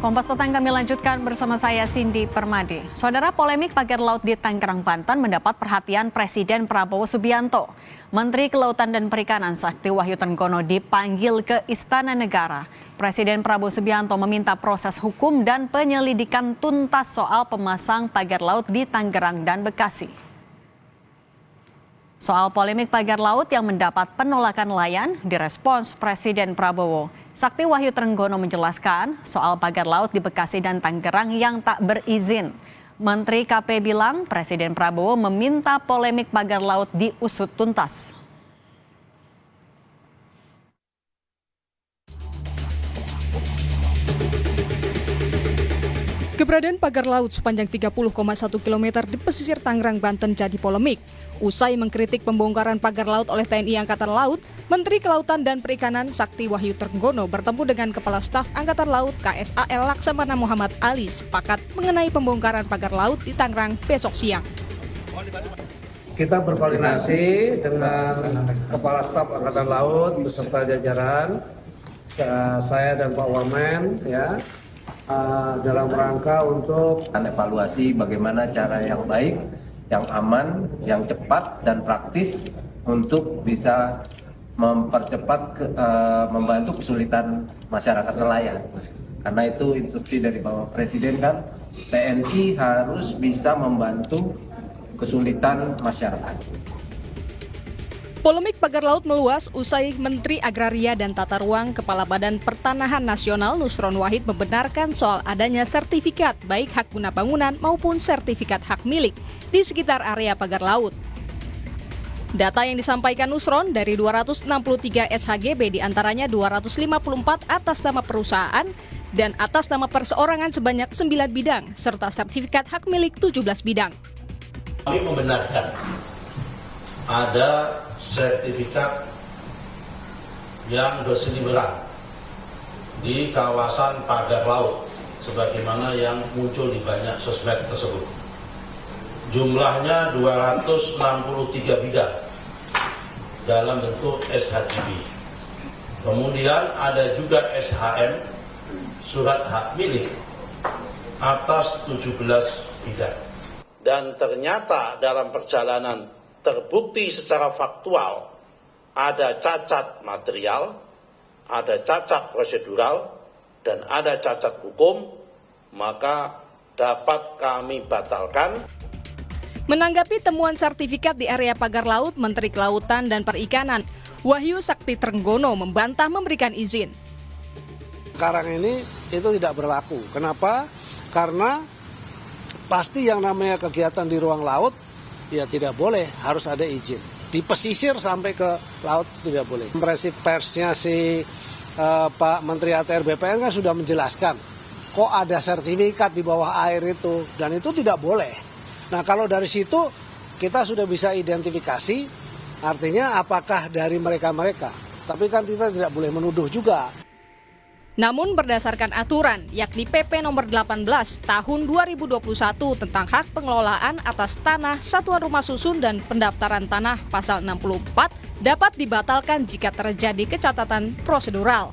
Kompas Petang kami lanjutkan bersama saya Cindy Permadi. Saudara, polemik pagar laut di Tangerang, Banten mendapat perhatian Presiden Prabowo Subianto. Menteri Kelautan dan Perikanan Sakti Wahyutrenggono dipanggil ke Istana Negara. Presiden Prabowo Subianto meminta proses hukum dan penyelidikan tuntas soal pemasang pagar laut di Tangerang dan Bekasi. Soal polemik pagar laut yang mendapat penolakan nelayan, direspons Presiden Prabowo. Sakti Wahyutrenggono menjelaskan soal pagar laut di Bekasi dan Tangerang yang tak berizin. Menteri KP bilang Presiden Prabowo meminta polemik pagar laut diusut tuntas. Keberadaan pagar laut sepanjang 30,1 km di pesisir Tangerang, Banten jadi polemik. Usai mengkritik pembongkaran pagar laut oleh TNI Angkatan Laut, Menteri Kelautan dan Perikanan Sakti Wahyutrenggono bertemu dengan Kepala Staf Angkatan Laut KSAL Laksamana Muhammad Ali sepakat mengenai pembongkaran pagar laut di Tangerang besok siang. Kita berkoordinasi dengan Kepala Staf Angkatan Laut beserta jajaran, saya dan Pak Wamen, dalam rangka untuk evaluasi bagaimana cara yang baik, yang aman, yang cepat dan praktis untuk bisa membantu kesulitan masyarakat nelayan. Karena itu instruksi dari Bapak Presiden kan, TNI harus bisa membantu kesulitan masyarakat. Polemik pagar laut meluas usai Menteri Agraria dan Tata Ruang Kepala Badan Pertanahan Nasional Nusron Wahid membenarkan soal adanya sertifikat baik hak guna bangunan maupun sertifikat hak milik di sekitar area pagar laut. Data yang disampaikan Nusron dari 263 SHGB diantaranya 254 atas nama perusahaan dan atas nama perseorangan sebanyak 9 bidang serta sertifikat hak milik 17 bidang. Kami membenarkan ada sertifikat yang berseliweran di kawasan pagar laut sebagaimana yang muncul di banyak sosmed tersebut. Jumlahnya 263 bidang dalam bentuk SHGB. Kemudian ada juga SHM, surat hak milik, atas 17 bidang. Dan ternyata dalam perjalanan terbukti secara faktual ada cacat material, ada cacat prosedural, dan ada cacat hukum, maka dapat kami batalkan. Menanggapi temuan sertifikat di area pagar laut, Menteri Kelautan dan Perikanan Wahyu Sakti Trenggono membantah memberikan izin. sekarang ini itu tidak berlaku. Kenapa? Karena pasti yang namanya kegiatan di ruang laut ya tidak boleh, harus ada izin. Di pesisir sampai ke laut tidak boleh. Konferensi persnya Pak Menteri ATR BPN kan sudah menjelaskan kok ada sertifikat di bawah air itu, dan itu tidak boleh. Nah kalau dari situ kita sudah bisa identifikasi artinya apakah dari mereka-mereka. Tapi kan kita tidak boleh menuduh juga. Namun berdasarkan aturan, yakni PP nomor 18 tahun 2021 tentang hak pengelolaan atas tanah, satuan rumah susun dan pendaftaran tanah pasal 64 dapat dibatalkan jika terjadi kecacatan prosedural.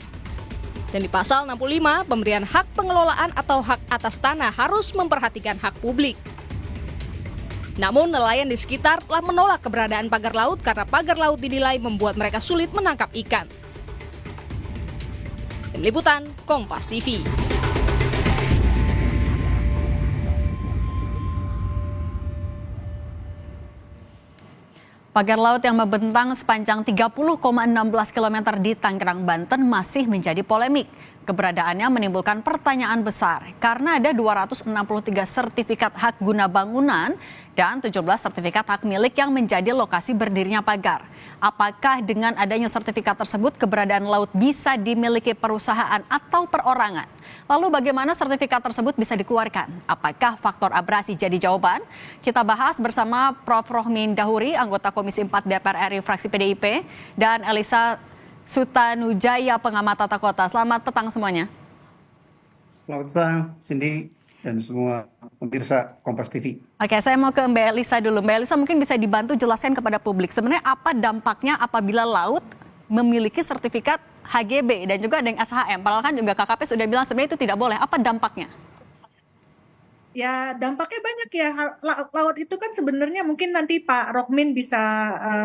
Dan di pasal 65, pemberian hak pengelolaan atau hak atas tanah harus memperhatikan hak publik. Namun nelayan di sekitar telah menolak keberadaan pagar laut karena pagar laut dinilai membuat mereka sulit menangkap ikan. Tim Liputan, Kompas TV. Pagar laut yang membentang sepanjang 30,16 km di Tangerang, Banten masih menjadi polemik. Keberadaannya menimbulkan pertanyaan besar karena ada 263 sertifikat hak guna bangunan dan 17 sertifikat hak milik yang menjadi lokasi berdirinya pagar. Apakah dengan adanya sertifikat tersebut keberadaan laut bisa dimiliki perusahaan atau perorangan? Lalu bagaimana sertifikat tersebut bisa dikeluarkan? Apakah faktor abrasi jadi jawaban? Kita bahas bersama Prof. Rohmin Dahuri, anggota Komisi 4 DPR RI fraksi PDIP, dan Elisa Sutanujaya, pengamat tata kota. Selamat petang semuanya. Selamat petang, Cindy dan semua pemirsa Kompas TV. Oke, saya mau ke Mbak Elisa dulu. Mbak Elisa mungkin bisa dibantu jelaskan kepada publik sebenarnya apa dampaknya apabila laut memiliki sertifikat HGB dan juga ada yang SHM. Padahal kan juga KKP sudah bilang sebenarnya itu tidak boleh. Apa dampaknya? Ya, dampaknya banyak ya. Laut itu kan sebenarnya mungkin nanti Pak Rohmin bisa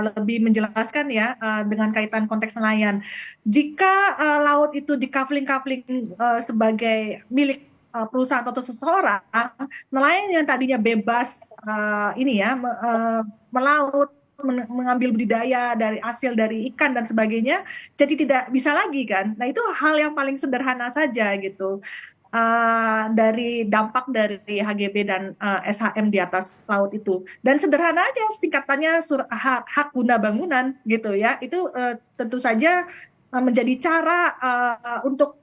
lebih menjelaskan ya dengan kaitan konteks nelayan. Jika laut itu di-coupling sebagai milik perusahaan atau seseorang, nelayan yang tadinya bebas melaut, mengambil budidaya dari hasil dari ikan dan sebagainya, jadi tidak bisa lagi kan. Nah, itu hal yang paling sederhana saja gitu. Dari dampak dari HGB dan SHM di atas laut itu. Dan sederhana aja tingkatannya hak guna bangunan gitu ya. Itu tentu saja menjadi cara untuk,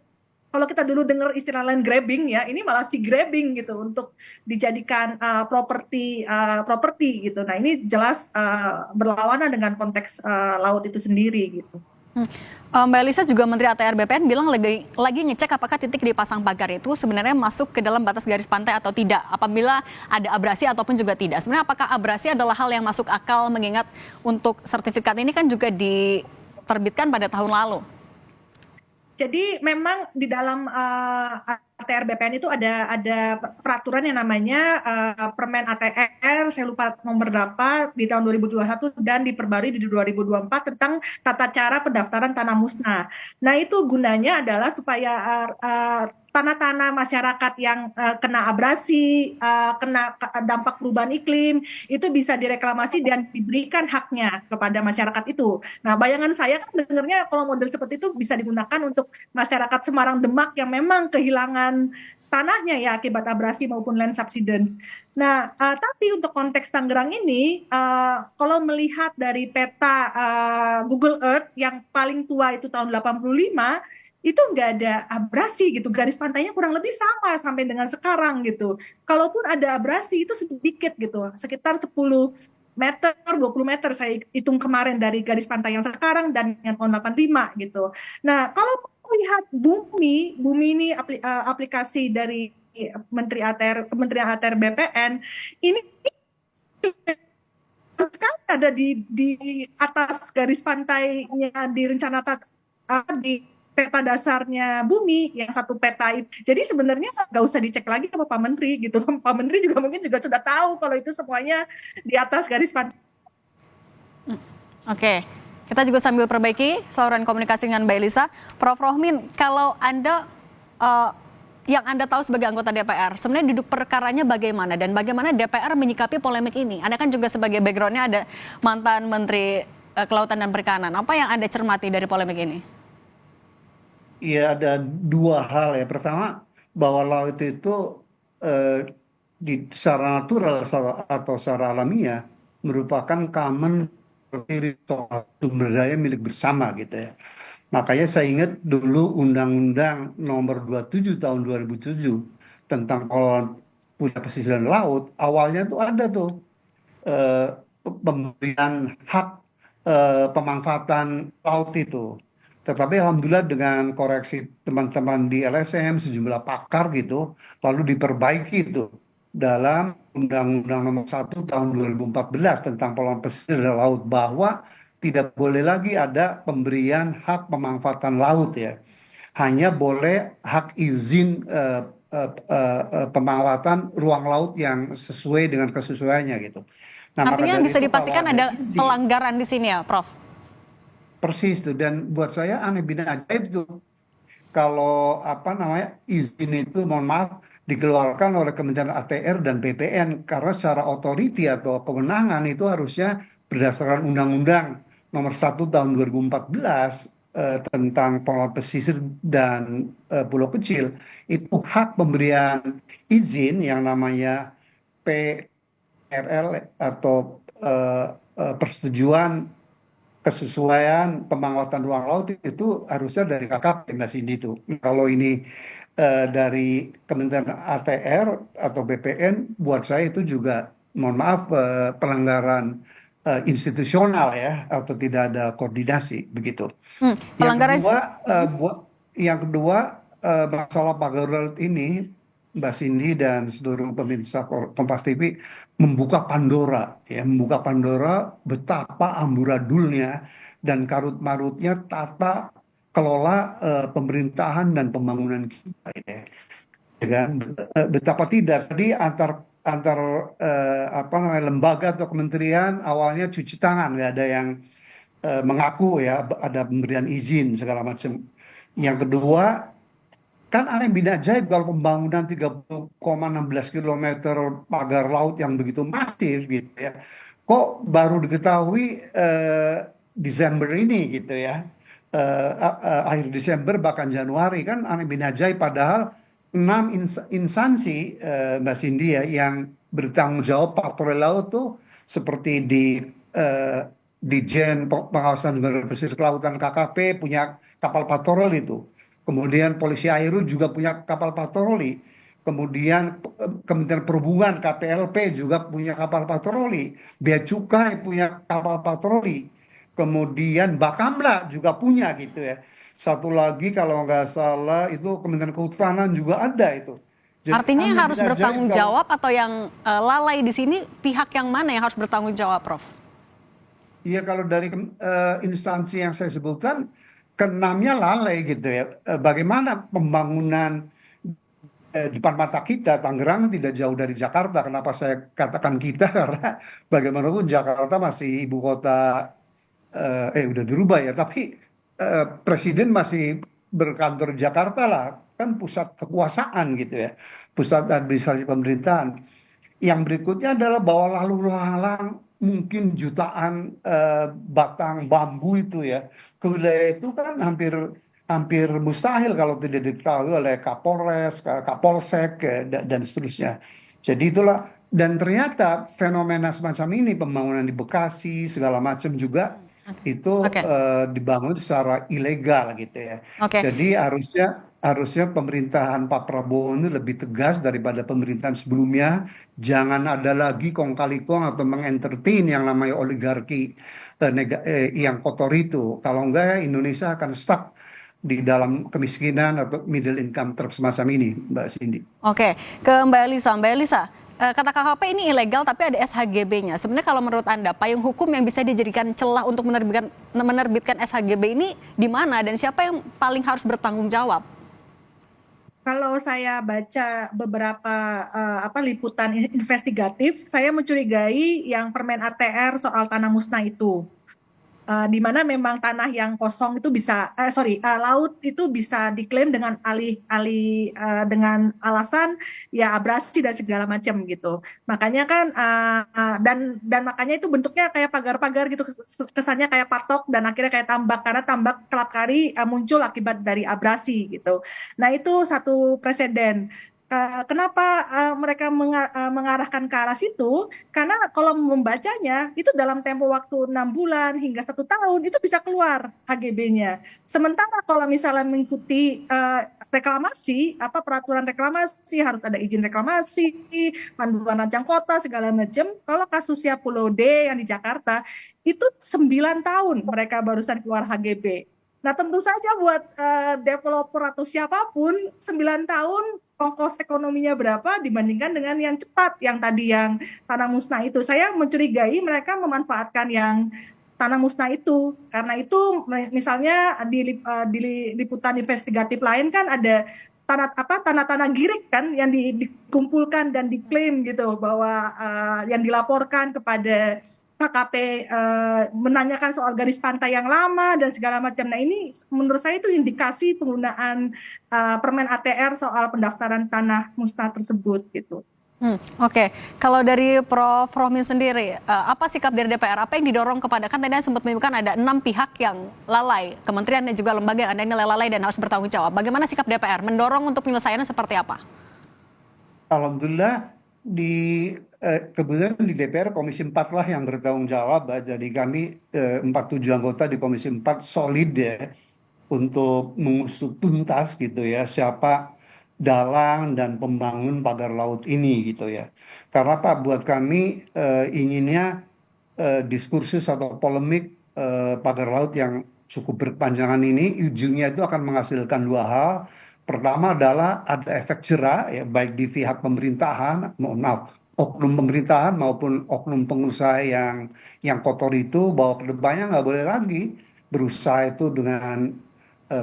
kalau kita dulu dengar istilah land grabbing ya, ini malah sea grabbing gitu untuk dijadikan properti gitu. Nah, ini jelas berlawanan dengan konteks laut itu sendiri gitu. Mbak Elisa, juga Menteri ATR BPN bilang lagi ngecek apakah titik dipasang pagar itu sebenarnya masuk ke dalam batas garis pantai atau tidak, apabila ada abrasi ataupun juga tidak. Sebenarnya apakah abrasi adalah hal yang masuk akal, mengingat untuk sertifikat ini kan juga diterbitkan pada tahun lalu? Jadi memang di dalam ATR BPN itu ada peraturan yang namanya Permen ATR, saya lupa nomor berapa, di tahun 2021 dan diperbarui di 2024 tentang tata cara pendaftaran tanah musnah. Nah, itu gunanya adalah supaya tanah-tanah masyarakat yang kena abrasi, kena dampak perubahan iklim, itu bisa direklamasi dan diberikan haknya kepada masyarakat itu. Nah, bayangan saya kan dengarnya kalau model seperti itu bisa digunakan untuk masyarakat Semarang Demak yang memang kehilangan tanahnya ya akibat abrasi maupun land subsidence. Nah, tapi untuk konteks Tangerang ini, kalau melihat dari peta Google Earth yang paling tua itu tahun 85, itu nggak ada abrasi gitu, garis pantainya kurang lebih sama sampai dengan sekarang gitu. Kalaupun ada abrasi itu sedikit gitu, sekitar 10 meter, 20 meter saya hitung kemarin dari garis pantai yang sekarang dan yang tahun 85 gitu. Nah, kalau lihat bumi ini aplikasi dari Kementerian ATR BPN, ini sekarang ada di atas garis pantainya di rencana di peta dasarnya bumi yang satu peta itu. Jadi sebenarnya nggak usah dicek lagi sama Pak Menteri gitu. Pak Menteri juga mungkin juga sudah tahu kalau itu semuanya di atas garis pantai. Oke, kita juga sambil perbaiki saluran komunikasi dengan Mbak Elisa. Prof. Rohmin, kalau Anda yang Anda tahu sebagai anggota DPR, sebenarnya duduk perkaranya bagaimana dan bagaimana DPR menyikapi polemik ini? Anda kan juga sebagai background-nya ada mantan Menteri Kelautan dan Perikanan. Apa yang Anda cermati dari polemik ini? Ya, ada dua hal ya. Pertama, bahwa laut itu secara natural atau secara alamiah merupakan common resource, sumber daya milik bersama gitu ya. Makanya saya ingat dulu Undang-Undang Nomor 27 Tahun 2007 tentang pengelolaan punya pesisir dan laut, awalnya tuh ada tuh pemberian hak pemanfaatan laut itu. Tetapi alhamdulillah dengan koreksi teman-teman di LSM, sejumlah pakar gitu, lalu diperbaiki itu dalam Undang-Undang Nomor 1 Tahun 2014 tentang pengelolaan pesisir dan laut, bahwa tidak boleh lagi ada pemberian hak pemanfaatan laut ya. Hanya boleh hak izin pemanfaatan ruang laut yang sesuai dengan kesesuaiannya gitu. Nah, artinya maka bisa itu dipastikan ada izin, pelanggaran di sini ya, Prof? persis tuh, dan buat saya aneh bin ajaib tuh kalau izin itu, mohon maaf, dikeluarkan oleh Kementerian ATR dan BPN, karena secara otoriti atau kewenangan itu harusnya berdasarkan Undang-Undang Nomor 1 Tahun 2014 tentang pengelolaan pesisir dan pulau kecil, itu hak pemberian izin yang namanya PRL atau persetujuan kesesuaian pemanfaatan ruang laut itu harusnya dari KKP, Mbak Cindy itu. Kalau ini dari Kementerian ATR atau BPN, buat saya itu juga, mohon maaf, pelanggaran institusional ya, atau tidak ada koordinasi begitu. Pelanggaran. Yang kedua, masalah pagar laut ini, Mbak Cindy dan seluruh pemirsa Kompas TV, membuka Pandora betapa amburadulnya dan karut marutnya tata kelola pemerintahan dan pembangunan kita, ya kan? Betapa tidak tadi antar apa namanya lembaga atau kementerian awalnya cuci tangan, nggak ada yang mengaku ya ada pemberian izin segala macam. Yang kedua, kan aneh bin ajaib kalau pembangunan 30,16 kilometer pagar laut yang begitu masif gitu ya. Kok baru diketahui Desember ini gitu ya. Akhir Desember bahkan Januari, kan aneh bin ajaib, padahal 6 instansi Mbak Cindy ya yang bertanggung jawab patroli laut tuh seperti di Jen Pengawasan Sumber Pesisir Kelautan KKP punya kapal patroli itu. Kemudian polisi air juga punya kapal patroli. Kemudian Kementerian Perhubungan KPLP juga punya kapal patroli. Bea Cukai punya kapal patroli. Kemudian Bakamla juga punya gitu ya. Satu lagi kalau nggak salah itu Kementerian Kehutanan juga ada itu. Jadi Artinya yang aneh harus bin ajaib bertanggung kalau jawab atau yang lalai di sini pihak yang mana yang harus bertanggung jawab, Prof? iya, kalau dari instansi yang saya sebutkan, keenamnya lalai gitu ya. Bagaimana pembangunan di depan mata kita, Tangerang tidak jauh dari Jakarta. Kenapa saya katakan kita? Karena bagaimanapun Jakarta masih ibu kota, udah dirubah ya, tapi presiden masih berkantor di Jakarta lah, kan pusat kekuasaan gitu ya, pusat administrasi pemerintahan. Yang berikutnya adalah bahwa lalu lalang mungkin jutaan batang bambu itu ya ke wilayah itu kan hampir hampir mustahil kalau tidak diketahui oleh Kapolres, Kapolsek dan seterusnya. Jadi itulah, dan ternyata fenomena semacam ini pembangunan di Bekasi segala macam juga itu Oke. dibangun secara ilegal gitu ya. Oke. Jadi harusnya pemerintahan Pak Prabowo ini lebih tegas daripada pemerintahan sebelumnya. Jangan ada lagi kong kali kong atau mengentertain yang namanya oligarki yang kotor itu. Kalau enggak Indonesia akan stuck di dalam kemiskinan atau middle income trap semacam ini, Mbak Cindy. Oke, ke Mbak Elisa. Mbak Elisa, kata KHP ini ilegal tapi ada SHGB-nya. Sebenarnya kalau menurut Anda, payung hukum yang bisa dijadikan celah untuk menerbitkan SHGB ini di mana dan siapa yang paling harus bertanggung jawab? Kalau saya baca beberapa liputan investigatif, saya mencurigai yang Permen ATR soal tanah musnah itu. Di mana memang tanah yang kosong itu bisa laut itu bisa diklaim dengan dengan alasan ya abrasi dan segala macam gitu. Makanya kan dan makanya itu bentuknya kayak pagar-pagar gitu, kesannya kayak patok dan akhirnya kayak tambak, karena tambak kelap kali muncul akibat dari abrasi gitu. Nah, itu satu preseden. Kenapa mereka mengarahkan ke arah situ? Karena kalau membacanya itu dalam tempo waktu 6 bulan hingga 1 tahun itu bisa keluar HGB-nya. Sementara kalau misalnya mengikuti reklamasi, peraturan reklamasi harus ada izin reklamasi, panduan rancang kota segala macam. Kalau kasusnya Pulau D yang di Jakarta itu 9 tahun mereka barusan keluar HGB. Nah, tentu saja buat developer atau siapapun 9 tahun ongkos ekonominya berapa dibandingkan dengan yang cepat yang tadi yang tanah musnah itu. Saya mencurigai mereka memanfaatkan yang tanah musnah itu, karena itu misalnya di liputan investigatif lain kan ada tanah-tanah girik kan yang dikumpulkan dan diklaim gitu bahwa yang dilaporkan kepada KKP menanyakan soal garis pantai yang lama dan segala macam. Nah, ini menurut saya itu indikasi penggunaan Permen ATR soal pendaftaran tanah musnah tersebut gitu. Oke. Kalau dari Prof. Rohmi sendiri, apa sikap dari DPR? Apa yang didorong kepada, kan tadi sempat menyebutkan ada 6 pihak yang lalai, kementerian dan juga lembaga yang ada ini lalai dan harus bertanggung jawab. Bagaimana sikap DPR mendorong untuk penyelesaiannya seperti apa? Alhamdulillah kebetulan di DPR Komisi 4 lah yang bertanggung jawab. Jadi kami 47 anggota di Komisi 4 solid ya untuk mengusut tuntas gitu ya siapa dalang dan pembangun pagar laut ini gitu ya. Karena Pak, buat kami inginnya diskursus atau polemik pagar laut yang cukup berkepanjangan ini ujungnya itu akan menghasilkan 2 hal. Pertama adalah ada efek jera ya, baik di pihak pemerintahan, oknum pemerintahan maupun oknum pengusaha yang kotor itu, bahwa kedepannya nggak boleh lagi berusaha itu dengan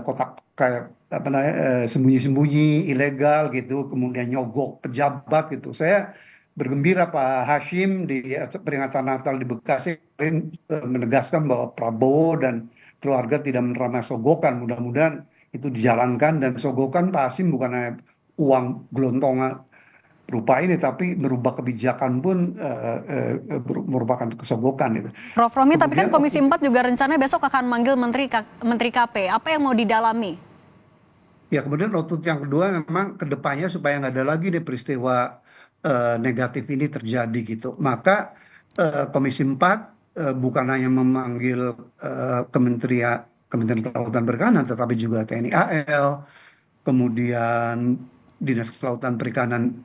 kotak kayak apa namanya sembunyi-sembunyi ilegal gitu, kemudian nyogok pejabat gitu. Saya bergembira Pak Hashim di peringatan Natal di Bekasi kemarin menegaskan bahwa Prabowo dan keluarga tidak menerima sogokan. Mudah-mudahan itu dijalankan, dan sogokan Pak Hashim bukan hanya uang gelontongan berupa ini, tapi merubah kebijakan pun merupakan kesogokan itu. Prof Romi, tapi kan Kemudian Komisi 4 juga rencananya besok akan manggil Menteri KP. Apa yang mau didalami? ya, kemudian output yang kedua memang kedepannya supaya nggak ada lagi nih peristiwa negatif ini terjadi gitu. Maka Komisi 4 bukan hanya memanggil Kementerian Kelautan Perikanan, tetapi juga TNI AL, kemudian Dinas Kelautan Perikanan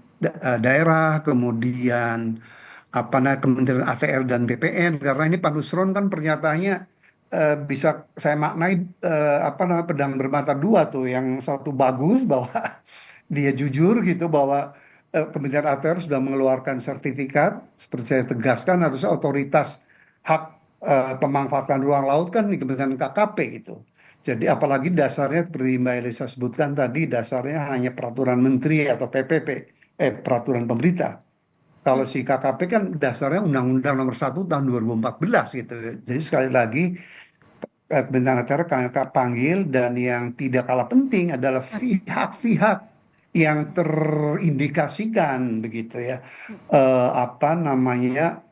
daerah, kemudian Kementerian ATR dan BPN, karena ini Pak Nusron kan pernyataannya bisa saya maknai pedang bermata dua tuh. Yang satu bagus bahwa dia jujur gitu bahwa Kementerian ATR sudah mengeluarkan sertifikat, seperti saya tegaskan harusnya otoritas hak pemanfaatan ruang laut kan di Kementerian KKP gitu. Jadi apalagi dasarnya seperti Mbak Elisa sebutkan tadi, dasarnya hanya peraturan menteri atau PPP, peraturan pemerintah. Kalau si KKP kan dasarnya Undang-Undang Nomor 1 Tahun 2014 gitu. Jadi sekali lagi Kementerian ATR kami panggil, dan yang tidak kalah penting adalah pihak-pihak yang terindikasikan begitu ya,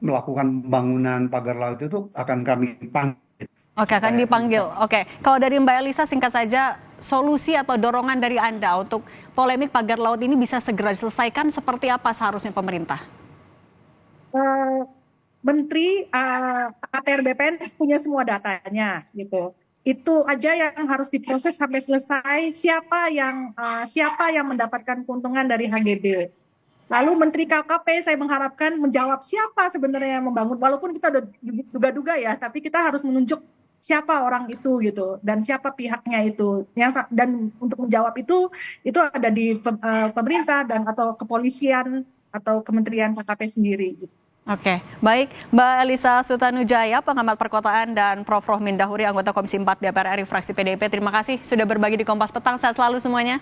melakukan pembangunan pagar laut itu akan kami panggil. Oke, akan dipanggil. Oke, kalau dari Mbak Elisa singkat saja, solusi atau dorongan dari Anda untuk polemik pagar laut ini bisa segera diselesaikan seperti apa seharusnya pemerintah? Menteri ATR BPN punya semua datanya gitu. Itu aja yang harus diproses sampai selesai, siapa yang mendapatkan keuntungan dari HGB. Lalu Menteri KKP saya mengharapkan menjawab siapa sebenarnya yang membangun, walaupun kita udah duga-duga ya, tapi kita harus menunjuk siapa orang itu gitu, dan siapa pihaknya itu. Dan untuk menjawab itu ada di pemerintah dan atau kepolisian atau Kementerian KKP sendiri gitu. Oke, baik. Mbak Elisa Sutanujaya, pengamat perkotaan, dan Prof Rohmin Dahuri, anggota Komisi 4 DPR RI fraksi PDIP. Terima kasih sudah berbagi di Kompas Petang. Sehat selalu semuanya.